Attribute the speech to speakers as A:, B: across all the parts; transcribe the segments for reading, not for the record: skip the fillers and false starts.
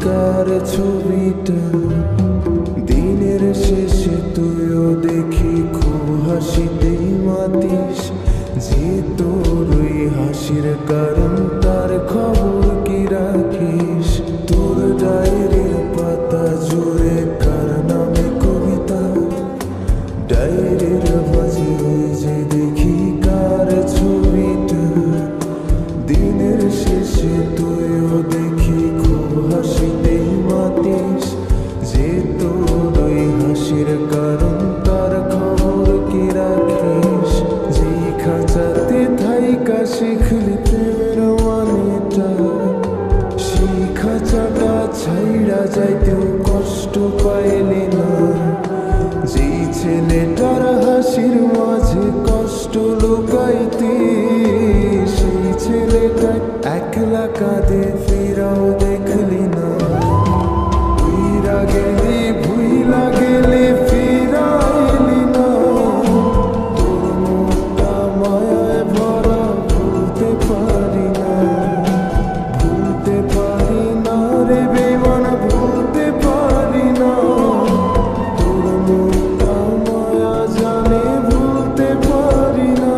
A: কার ছবিটা দিনের শেষে তুইও দেখি খুব হাসিতেই মাতিস যে তোর ওই হাসির কারণ তার খবর কি রাখিস তোর ডায়েরির পাতা জুড়ে কার নামে কবিতা ডায়েরির মাঝে ওই যে দেখি কার ছবিটা দিনের শেষে তুইও দেখি খুব হাসিতেই মাতিস যে তোর ওই হাসির কারণ তার খবর কি রাখিস যেই খাঁচাতে থাইকা শিখলি প্রেমের মানেটা সেই খাঁচাটা ছাইড়া যাইতেও কষ্ট পাইলি না যেই ছেলেটার হাসির মাঝে কষ্ট লুকাইতি সেই ছেলেটা একলা কাঁদে ফিরাও দেখলি না উইরা গেলি ভুইলা গেলি ফিরাইলি না তোর মুখটা মায়ায় ভরা ভুলতে পারি না রে বেমান ভুলতে পারি না তোর মুখটা মায়া জানে ভুলতে পারি না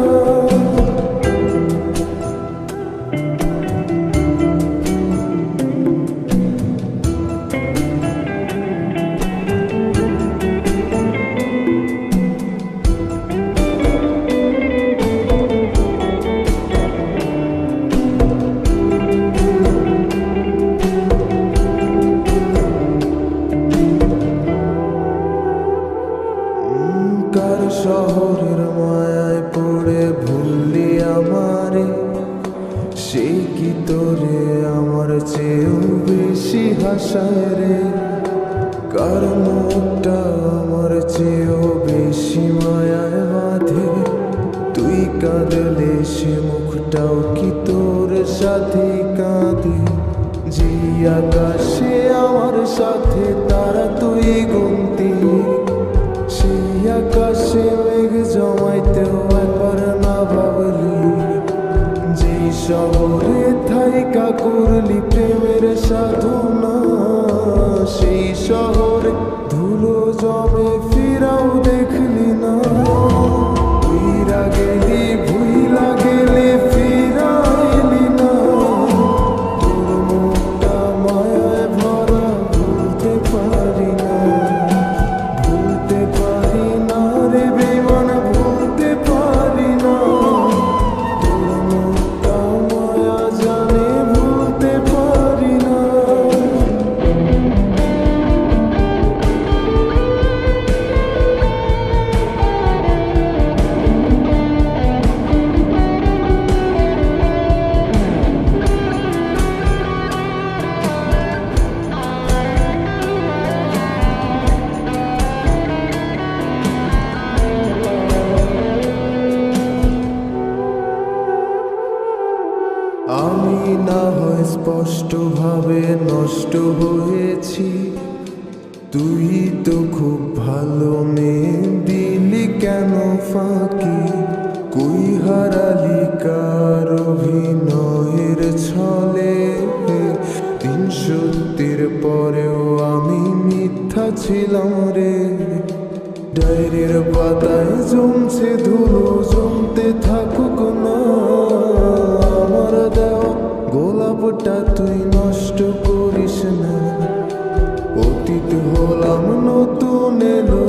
A: কার শহরের মায়ায় পড়ে ভুললি আমারে সে কি তোরে আমার চেয়েও বেশি হাসায় রে কার মুখটা আমার চেয়েও বেশি মায়ায় বাঁধে তুই কাঁদলে সে মুখটাও কি তোর সাথে কাঁদে যে আকাশে আমার সাথে তারা তুই গুনতি সেই আকাশে মেঘ জমাইতেও একবার না ভাবলি যেই শহরে থাইকা করলি প্রেমের সাধনা সেই শহরে ধুলো জমে ফিরাও দেখলি না উইরা গেলি ভুইলা গেলি ফিরাইলি না তোর মুখটা মায়ায় ভরা ভুলতে পারি না রে বেমান ভুলতে পারি না তোর মুখটা মায়া জানে ভুলতে পারি না আমি না হয় স্পষ্টভাবে নষ্ট হয়েছি তুই তো খুব ভালো মেয়ে দিলি কেন ফাঁকি কই হারালি কার অভিনয়ের ছলে তিন সত্যির পরেও আমি মিথ্যা ছিলাম রে ডায়েরির পাতায় জমছে ধুলো জমতে থাকুক না আমার দেওয়া গোলাপটা তুই নষ্ট করিস না অতীত হলাম নতুন এলো